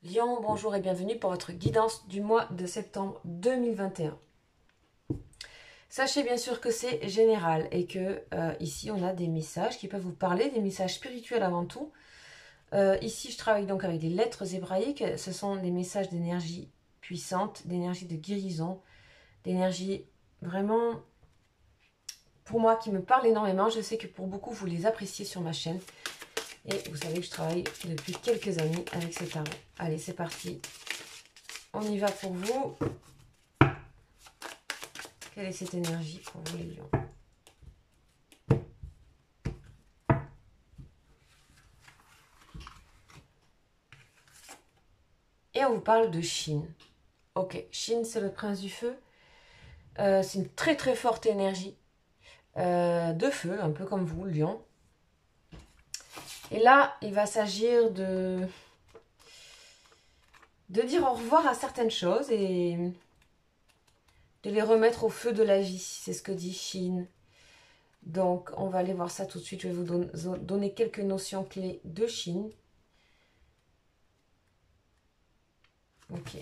Lion, bonjour et bienvenue pour votre guidance du mois de septembre 2021. Sachez bien sûr que c'est général et que ici on a des messages qui peuvent vous parler, des messages spirituels avant tout. Ici je travaille donc avec les lettres hébraïques, ce sont des messages d'énergie puissante, d'énergie de guérison, d'énergie vraiment pour moi qui me parle énormément. Je sais que pour beaucoup vous les appréciez sur ma chaîne. Et vous savez que je travaille depuis quelques années avec ces tarots. Allez, c'est parti. On y va pour vous. Quelle est cette énergie pour vous les lions? Et on vous parle de Chine. Ok, Chine c'est le prince du feu. C'est une très très forte énergie de feu, un peu comme vous, lion. Et là, il va s'agir de dire au revoir à certaines choses et de les remettre au feu de la vie. C'est ce que dit Chine. Donc, on va aller voir ça tout de suite. Je vais vous donner quelques notions clés de Chine. Ok.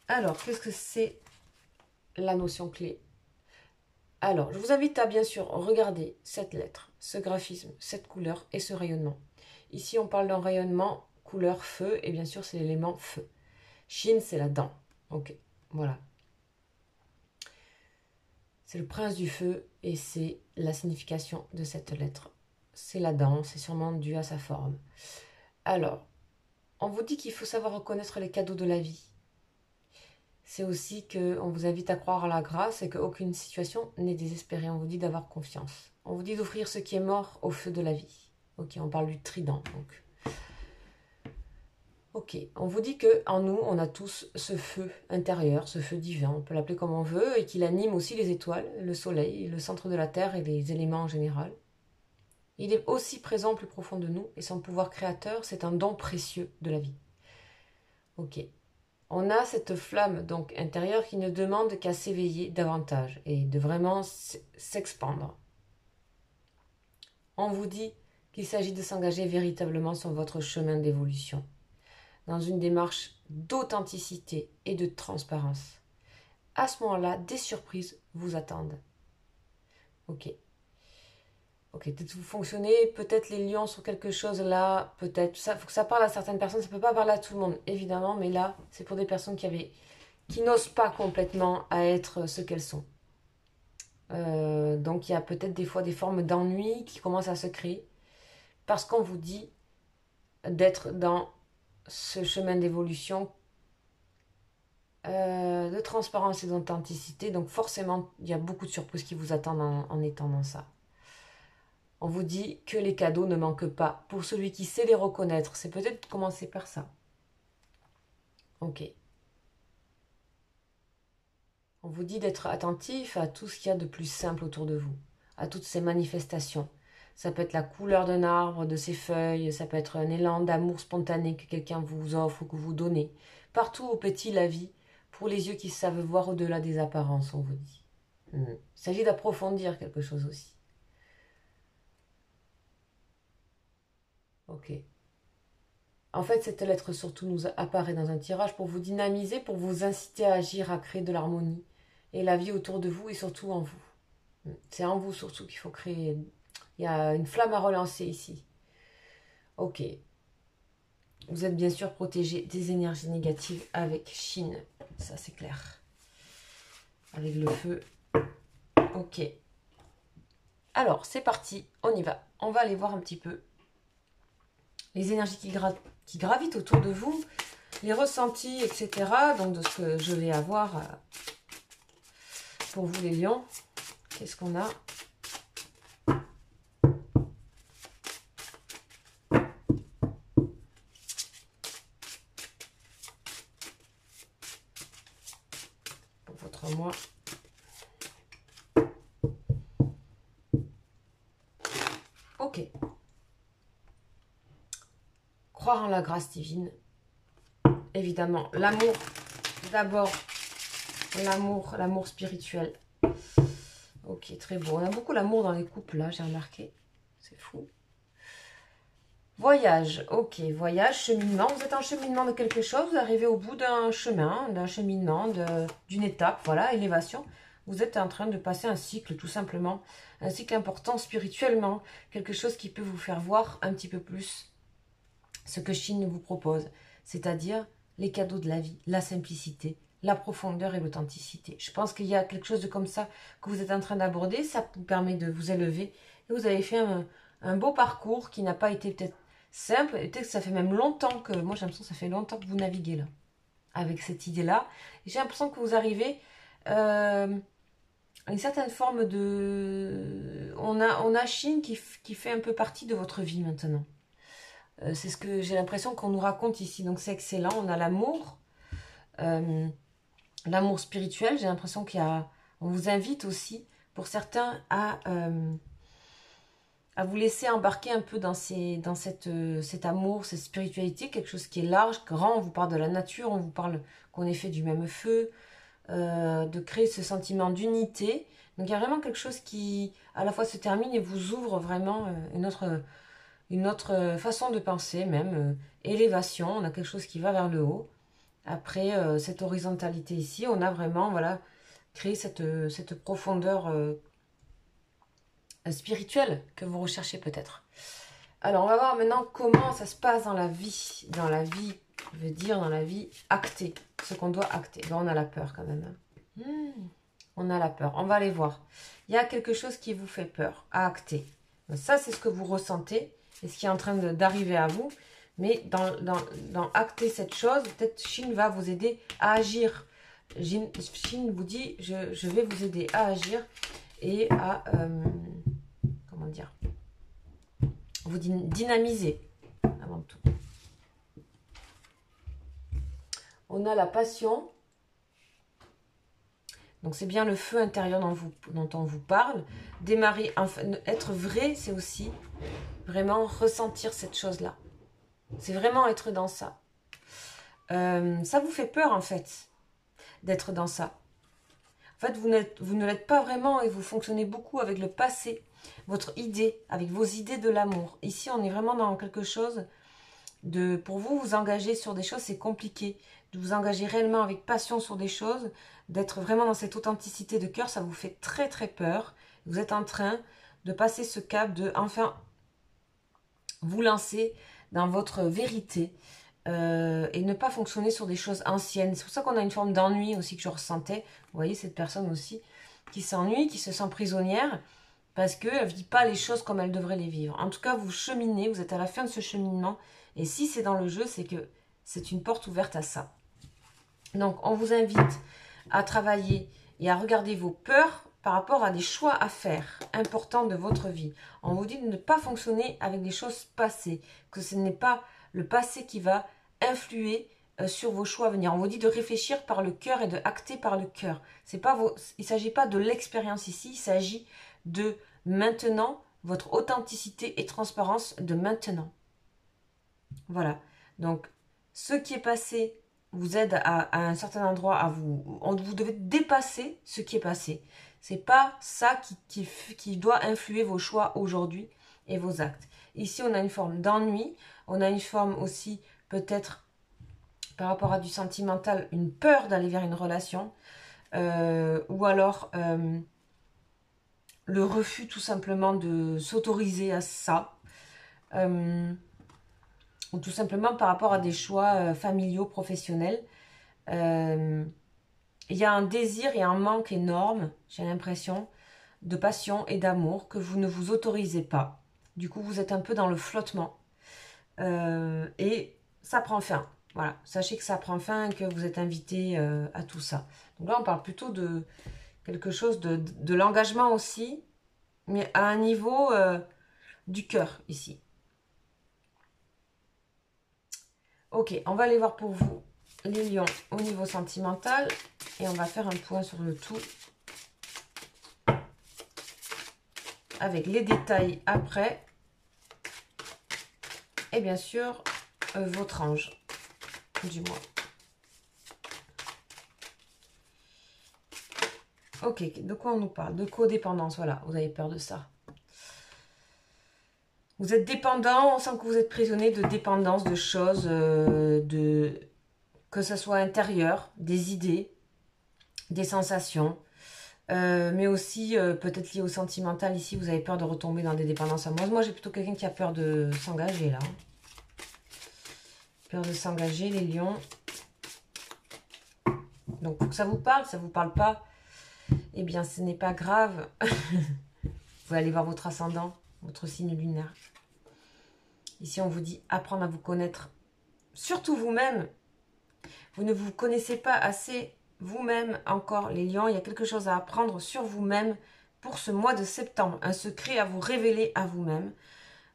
Alors, qu'est-ce que c'est la notion clé? Alors, je vous invite à bien sûr regarder cette lettre, ce graphisme, cette couleur et ce rayonnement. Ici, on parle d'un rayonnement couleur feu et bien sûr, c'est l'élément feu. Chine, c'est la dent. Ok, voilà. C'est le prince du feu et c'est la signification de cette lettre. C'est la dent, c'est sûrement dû à sa forme. Alors, on vous dit qu'il faut savoir reconnaître les cadeaux de la vie. C'est aussi qu'on vous invite à croire à la grâce et qu'aucune situation n'est désespérée. On vous dit d'avoir confiance. On vous dit d'offrir ce qui est mort au feu de la vie. Ok, on parle du trident donc. Ok, on vous dit qu'en nous, on a tous ce feu intérieur, ce feu divin, on peut l'appeler comme on veut, et qu'il anime aussi les étoiles, le soleil, le centre de la Terre et les éléments en général. Il est aussi présent plus profond de nous, et son pouvoir créateur, c'est un don précieux de la vie. Ok, on a cette flamme donc intérieure qui ne demande qu'à s'éveiller davantage et de vraiment s'expandre. On vous dit qu'il s'agit de s'engager véritablement sur votre chemin d'évolution, dans une démarche d'authenticité et de transparence. À ce moment-là, des surprises vous attendent. Ok. Ok, peut-être vous fonctionnez, peut-être les lions sur quelque chose là, peut-être. Ça, faut que ça parle à certaines personnes, ça ne peut pas parler à tout le monde, évidemment, mais là, c'est pour des personnes qui n'osent pas complètement à être ce qu'elles sont. Donc il y a peut-être des fois des formes d'ennui qui commencent à se créer parce qu'on vous dit d'être dans ce chemin d'évolution, de transparence et d'authenticité. Donc forcément, il y a beaucoup de surprises qui vous attendent en étant dans ça. On vous dit que les cadeaux ne manquent pas. Pour celui qui sait les reconnaître, c'est peut-être commencer par ça. Ok. On vous dit d'être attentif à tout ce qu'il y a de plus simple autour de vous, à toutes ces manifestations. Ça peut être la couleur d'un arbre, de ses feuilles, ça peut être un élan d'amour spontané que quelqu'un vous offre ou que vous donnez. Partout où pétille la vie, pour les yeux qui savent voir au-delà des apparences, on vous dit. Il s'agit d'approfondir quelque chose aussi. Ok. En fait, cette lettre surtout nous apparaît dans un tirage pour vous dynamiser, pour vous inciter à agir, à créer de l'harmonie et la vie autour de vous et surtout en vous. C'est en vous surtout qu'il faut créer. Il y a une flamme à relancer ici. Ok. Vous êtes bien sûr protégé des énergies négatives avec Chine. Ça, c'est clair. Avec le feu. Ok. Alors, c'est parti. On y va. On va aller voir un petit peu les énergies qui gravitent autour de vous, les ressentis, etc. Donc, de ce que je vais avoir pour vous, les lions. Qu'est-ce qu'on a? Pour votre mois. Ok. Croire en la grâce divine. Évidemment, l'amour. D'abord, l'amour spirituel. Ok, très beau. On a beaucoup l'amour dans les couples, là, j'ai remarqué. C'est fou. Voyage, ok, voyage, cheminement. Vous êtes en cheminement de quelque chose, vous arrivez au bout d'un chemin, d'un cheminement, d'une étape, voilà, élévation. Vous êtes en train de passer un cycle, tout simplement. Un cycle important spirituellement, quelque chose qui peut vous faire voir un petit peu plus ce que Chine vous propose, c'est-à-dire les cadeaux de la vie, la simplicité, la profondeur et l'authenticité. Je pense qu'il y a quelque chose de comme ça que vous êtes en train d'aborder, ça vous permet de vous élever, et vous avez fait un beau parcours qui n'a pas été peut-être simple, et peut-être que ça fait même longtemps que, moi j'ai l'impression que ça fait longtemps que vous naviguez là, avec cette idée-là. J'ai l'impression que vous arrivez à une certaine forme de... On a Chine qui fait un peu partie de votre vie maintenant. C'est ce que j'ai l'impression qu'on nous raconte ici, donc c'est excellent. On a l'amour, euh, l'amour spirituel, j'ai l'impression on vous invite aussi, pour certains, à vous laisser embarquer un peu dans cet amour, cette spiritualité, quelque chose qui est large, grand. On vous parle de la nature, on vous parle qu'on est fait du même feu, de créer ce sentiment d'unité. Donc il y a vraiment quelque chose qui à la fois se termine et vous ouvre vraiment une autre façon de penser, même élévation. On a quelque chose qui va vers le haut. Après cette horizontalité ici, on a vraiment voilà, créé cette profondeur spirituelle que vous recherchez peut-être. Alors, on va voir maintenant comment ça se passe dans la vie. Dans la vie, je veux dire dans la vie actée. Ce qu'on doit acter. Bon, on a la peur quand même. On a la peur. On va aller voir. Il y a quelque chose qui vous fait peur à acter. Donc, ça, c'est ce que vous ressentez et ce qui est en train d'arriver à vous. Mais dans acter cette chose, peut-être Chine va vous aider à agir. Chine vous dit, je vais vous aider à agir et à... comment dire, vous dynamiser avant tout. On a la passion. Donc c'est bien le feu intérieur dont on vous parle. Démarrer, enfin, être vrai, c'est aussi vraiment ressentir cette chose-là. C'est vraiment être dans ça. Ça vous fait peur en fait, d'être dans ça. En fait, vous ne l'êtes pas vraiment et vous fonctionnez beaucoup avec le passé, votre idée, avec vos idées de l'amour. Ici, on est vraiment dans quelque chose de... Pour vous, vous engager sur des choses, c'est compliqué. De vous engager réellement avec passion sur des choses, d'être vraiment dans cette authenticité de cœur, ça vous fait très très peur. Vous êtes en train de passer ce cap de enfin vous lancer dans votre vérité et ne pas fonctionner sur des choses anciennes. C'est pour ça qu'on a une forme d'ennui aussi que je ressentais. Vous voyez cette personne aussi qui s'ennuie, qui se sent prisonnière parce qu'elle ne vit pas les choses comme elle devrait les vivre. En tout cas, vous cheminez, vous êtes à la fin de ce cheminement et si c'est dans le jeu, c'est que c'est une porte ouverte à ça. Donc, on vous invite à travailler et à regarder vos peurs par rapport à des choix à faire importants de votre vie. On vous dit de ne pas fonctionner avec des choses passées, que ce n'est pas le passé qui va influer sur vos choix à venir. On vous dit de réfléchir par le cœur et de acter par le cœur. Il ne s'agit pas de l'expérience ici, il s'agit de maintenant, votre authenticité et transparence de maintenant. Voilà. Donc, ce qui est passé vous aide à un certain endroit à vous devez dépasser ce qui est passé. C'est pas ça qui doit influer vos choix aujourd'hui et vos actes. Ici, on a une forme d'ennui, on a une forme aussi peut-être par rapport à du sentimental, une peur d'aller vers une relation, ou alors le refus tout simplement de s'autoriser à ça. Ou tout simplement par rapport à des choix familiaux, professionnels. Il y a un désir et un manque énorme, j'ai l'impression, de passion et d'amour que vous ne vous autorisez pas. Du coup, vous êtes un peu dans le flottement. Et ça prend fin. Voilà, sachez que ça prend fin et que vous êtes invité à tout ça. Donc là, on parle plutôt de quelque chose de l'engagement aussi, mais à un niveau du cœur ici. Ok, on va aller voir pour vous les lions au niveau sentimental et on va faire un point sur le tout avec les détails après et bien sûr votre ange du mois. Ok, de quoi on nous parle? De codépendance, voilà, vous avez peur de ça. Vous êtes dépendant, on sent que vous êtes prisonnier de dépendance, de choses, que ce soit intérieur, des idées, des sensations, mais aussi peut-être lié au sentimental. Ici, vous avez peur de retomber dans des dépendances amoureuses. Moi, j'ai plutôt quelqu'un qui a peur de s'engager, là. Peur de s'engager, les lions. Donc, faut que ça vous vous parle pas, eh bien, ce n'est pas grave. Vous allez voir votre ascendant, votre signe lunaire. Ici, on vous dit apprendre à vous connaître, surtout vous-même. Vous ne vous connaissez pas assez vous-même encore, les lions. Il y a quelque chose à apprendre sur vous-même pour ce mois de septembre. Un secret à vous révéler à vous-même.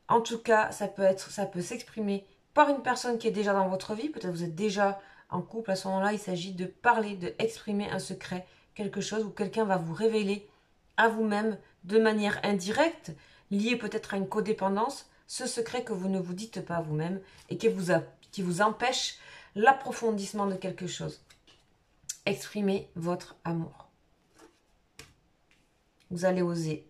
En tout cas, ça peut s'exprimer par une personne qui est déjà dans votre vie. Peut-être vous êtes déjà en couple. À ce moment-là, il s'agit de parler, d'exprimer un secret, quelque chose où quelqu'un va vous révéler à vous-même de manière indirecte, liée peut-être à une codépendance, ce secret que vous ne vous dites pas à vous-même et qui vous empêche l'approfondissement de quelque chose. Exprimez votre amour. Vous allez oser.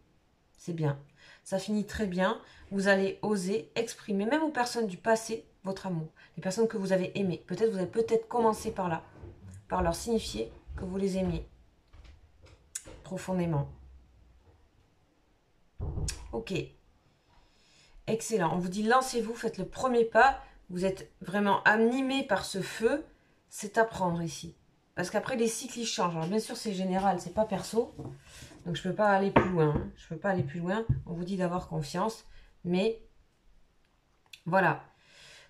C'est bien. Ça finit très bien. Vous allez oser exprimer, même aux personnes du passé, votre amour. Les personnes que vous avez aimées. Peut-être vous allez commencer par là. Par leur signifier que vous les aimiez. Profondément. Ok. Excellent. On vous dit lancez-vous, faites le premier pas. Vous êtes vraiment animé par ce feu. C'est à prendre ici. Parce qu'après, les cycles, ils changent. Alors, bien sûr, c'est général, c'est pas perso. Donc, je peux pas aller plus loin. Hein. Je peux pas aller plus loin. On vous dit d'avoir confiance. Mais, voilà.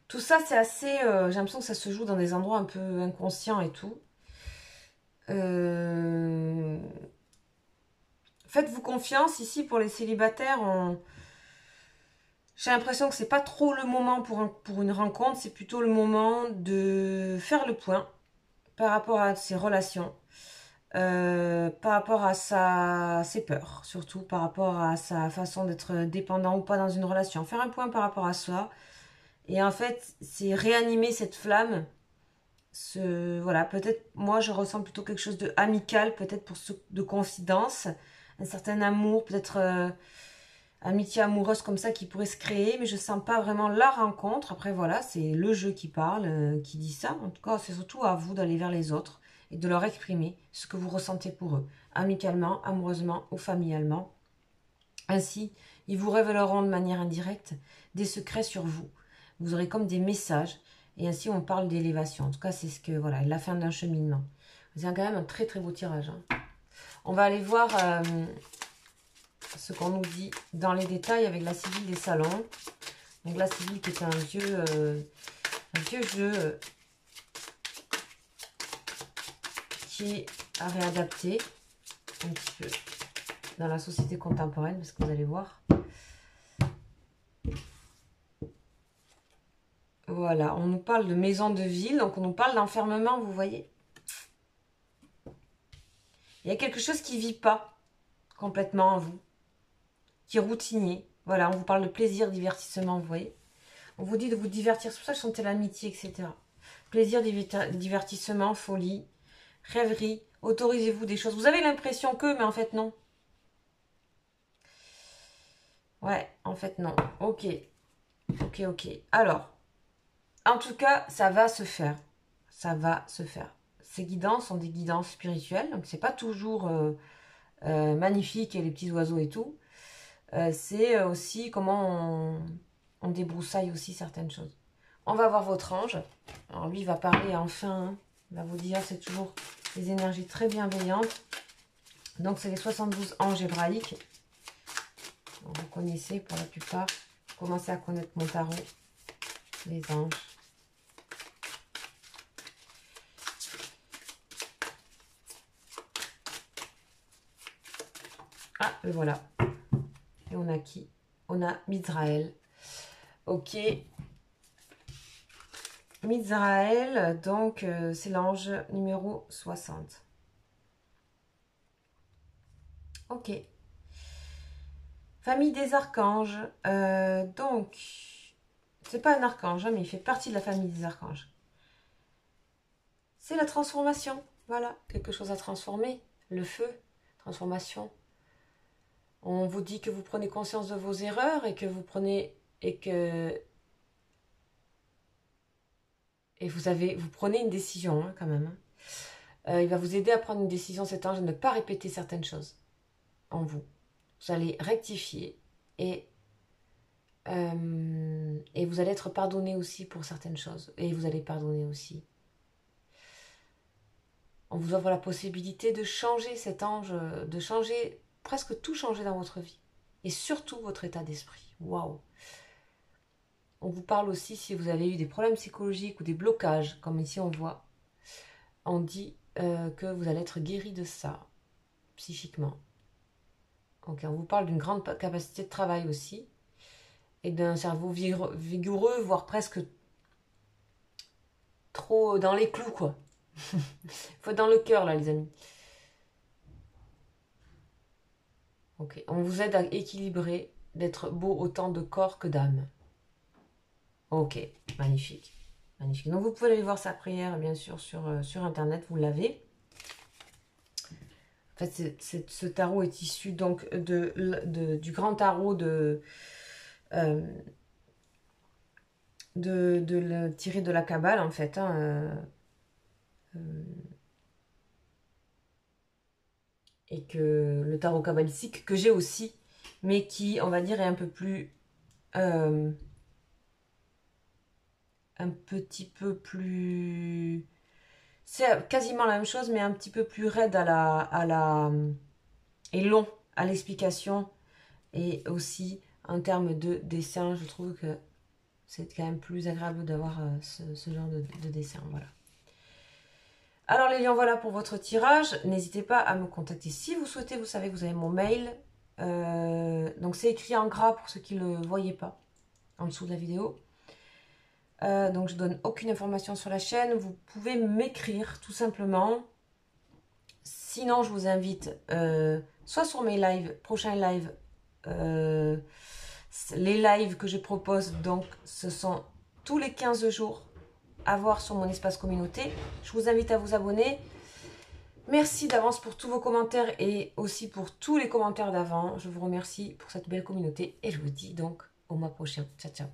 Tout ça, c'est assez... j'ai l'impression que ça se joue dans des endroits un peu inconscients et tout. Faites-vous confiance. Ici, pour les célibataires, j'ai l'impression que c'est pas trop le moment pour une rencontre. C'est plutôt le moment de faire le point par rapport à ses relations. Par rapport à ses peurs, surtout par rapport à sa façon d'être dépendant ou pas dans une relation. Faire un point par rapport à ça. Et en fait, c'est réanimer cette flamme. Voilà, peut-être, moi, je ressens plutôt quelque chose de amical, peut-être pour ceux de confidence. Un certain amour, peut-être amitié amoureuse comme ça qui pourrait se créer. Mais je sens pas vraiment la rencontre. Après, voilà, c'est le jeu qui parle, qui dit ça. En tout cas, c'est surtout à vous d'aller vers les autres et de leur exprimer ce que vous ressentez pour eux, amicalement, amoureusement ou familialement. Ainsi, ils vous révéleront de manière indirecte des secrets sur vous. Vous aurez comme des messages, et ainsi on parle d'élévation. En tout cas, c'est ce que, voilà, la fin d'un cheminement. C'est quand même un très très beau tirage. Hein. On va aller voir ce qu'on nous dit dans les détails avec la Sibylle des salons. Donc la Sibylle qui est un vieux jeu qui est à réadapter un petit peu dans la société contemporaine, parce que vous allez voir. Voilà, on nous parle de maison de ville, donc on nous parle d'enfermement, vous voyez. Il y a quelque chose qui ne vit pas complètement en vous, qui est routinier. Voilà, on vous parle de plaisir, divertissement, vous voyez. On vous dit de vous divertir, c'est pour ça que je sentais l'amitié, etc. Plaisir, divertissement, folie, rêverie, autorisez-vous des choses. Vous avez l'impression que, mais en fait non. Ouais, en fait non. Ok. Ok. Alors, en tout cas, ça va se faire. Ça va se faire. Ces guidances sont des guidances spirituelles, donc c'est pas toujours magnifique et les petits oiseaux et tout. C'est aussi comment on débroussaille aussi certaines choses. On va voir votre ange. Alors lui, il va parler enfin. Hein. Il va vous dire, c'est toujours des énergies très bienveillantes. Donc c'est les 72 anges hébraïques. Vous connaissez pour la plupart. Commencez à connaître mon tarot. Les anges. Ah, le voilà. Et on a qui? On a Mizraël. Ok. Mizraël, donc c'est l'ange numéro 60. Ok. Famille des archanges. Donc, c'est pas un archange, hein, mais il fait partie de la famille des archanges. C'est la transformation. Voilà, quelque chose à transformer. Le feu, transformation. On vous dit que vous prenez conscience de vos erreurs et que vous prenez et que vous prenez une décision hein, quand même. Il va vous aider à prendre une décision cet ange, à ne pas répéter certaines choses en vous. Vous allez rectifier et vous allez être pardonné aussi pour certaines choses. Et vous allez pardonner aussi. On vous offre la possibilité de changer cet ange, de changer, presque tout changer dans votre vie. Et surtout votre état d'esprit. Waouh! On vous parle aussi si vous avez eu des problèmes psychologiques ou des blocages, comme ici on voit. On dit que vous allez être guéri de ça, psychiquement. Ok, on vous parle d'une grande capacité de travail aussi. Et d'un cerveau vigoureux, voire presque trop dans les clous, quoi. Faut être dans le cœur, là, les amis. Ok, on vous aide à équilibrer, d'être beau autant de corps que d'âme. Ok, magnifique. Magnifique. Donc, vous pouvez aller voir sa prière, bien sûr, sur Internet, vous l'avez. En fait, ce tarot est issu donc du grand tarot tiré de la Kabbale, en fait. Hein, et que le tarot kabbalistique que j'ai aussi, mais qui, on va dire, est un peu plus... un petit peu plus... C'est quasiment la même chose, mais un petit peu plus raide et long à l'explication. Et aussi, en termes de dessin, je trouve que c'est quand même plus agréable d'avoir ce genre de dessin. Voilà. Alors les lions, voilà pour votre tirage. N'hésitez pas à me contacter si vous souhaitez. Vous savez que vous avez mon mail. Donc c'est écrit en gras pour ceux qui ne le voyaient pas en dessous de la vidéo. Donc je donne aucune information sur la chaîne. Vous pouvez m'écrire tout simplement. Sinon je vous invite soit sur mes lives, prochains lives, les lives que je propose, donc ce sont tous les 15 jours à voir sur mon espace communauté. Je vous invite à vous abonner. Merci d'avance pour tous vos commentaires et aussi pour tous les commentaires d'avant. Je vous remercie pour cette belle communauté et je vous dis donc au mois prochain. Ciao, ciao.